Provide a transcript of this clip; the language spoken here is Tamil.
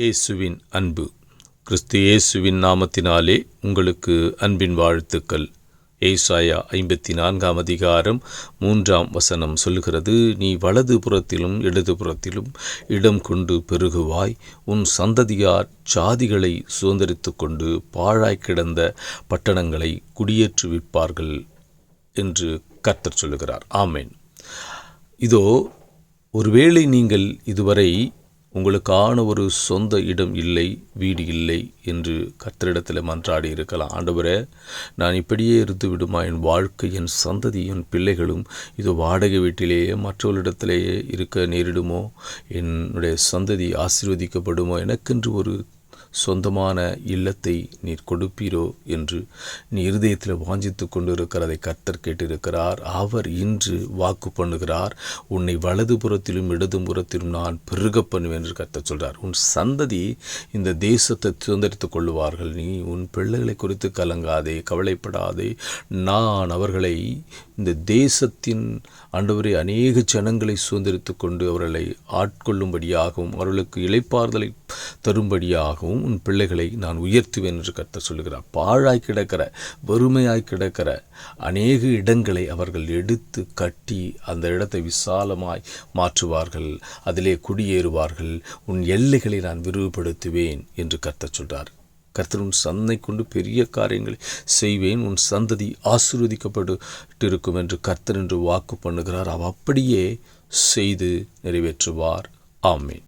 இயேசுவின் அன்பு. கிறிஸ்து இயேசுவின் நாமத்தினாலே உங்களுக்கு அன்பின் வாழ்த்துக்கள். ஏசாயா 54 அதிகாரம் 3 சொல்லுகிறது, நீ வலது புறத்திலும் இடது புறத்திலும் இடம் கொண்டு பெருகுவாய், உன் சந்ததியார் ஜாதிகளை சுதந்தரித்து கொண்டு பாழாய் கிடந்த பட்டணங்களை குடியேற்றுவிப்பார்கள் என்று கர்த்தர் சொல்லுகிறார். ஆமேன். இதோ, ஒருவேளை நீங்கள் இதுவரை உங்களுக்கான ஒரு சொந்த இடம் இல்லை, வீடு இல்லை என்று கர்த்தரிடத்தில் மன்றாடி இருக்கலாம். ஆண்டவரே, நான் இப்படியே இருந்து விடுமா? என் வாழ்க்கை, என் சந்ததி, என் பிள்ளைகளும் இது வாடகை வீட்டிலேயே மற்றவர்களிடத்திலேயே இருக்க நேரிடுமோ? என்னுடைய சந்ததி ஆசீர்வதிக்கப்படுமோ? எனக்கென்று ஒரு சொந்தமான இல்லத்தை நீர் கொடுப்பீரோ என்று நீ இருதயத்தில் வாஞ்சித்து கொண்டு இருக்கிறதை கர்த்தர் கேட்டிருக்கிறார். அவர் இன்று வாக்கு பண்ணுகிறார், உன்னை வலது புறத்திலும் இடது புறத்திலும் நான் பெருக பண்ணுவேன் என்று கர்த்தர் சொல்கிறார். உன் சந்ததி இந்த தேசத்தை சுதந்திரித்துக் கொள்ளுவார்கள். நீ உன் பிள்ளைகளை குறித்து கலங்காதே, கவலைப்படாதே. நான் அவர்களை இந்த தேசத்தின் ஆண்டவரே அநேக ஜனங்களை சுதந்திரித்து கொண்டு அவர்களை ஆட்கொள்ளும்படியாகவும் அவர்களுக்கு இளைப்பாறுதலை தரும்படியாகவும் உன் பிள்ளைகளை நான் உயர்த்துவேன் என்று கர்த்தர் சொல்லுகிறார். பாழாய் கிடக்கிற, வெறுமையாய் கிடக்கிற அநேக இடங்களை அவர்கள் எடுத்து கட்டி அந்த இடத்தை விசாலமாய் மாற்றுவார்கள், அதிலே குடியேறுவார்கள். உன் எல்லைகளை நான் விரிவுபடுத்துவேன் என்று கர்த்தர் சொல்கிறார். கர்த்தர் உன் சந்தை கொண்டு பெரிய காரியங்களை செய்வேன், உன் சந்ததி ஆசீர்வதிக்கப்பட்டு இருக்கும் என்று கர்த்தர் என்று வாக்கு பண்ணுகிறார். அவர் அப்படியே செய்து நிறைவேற்றுவார். ஆமேன்.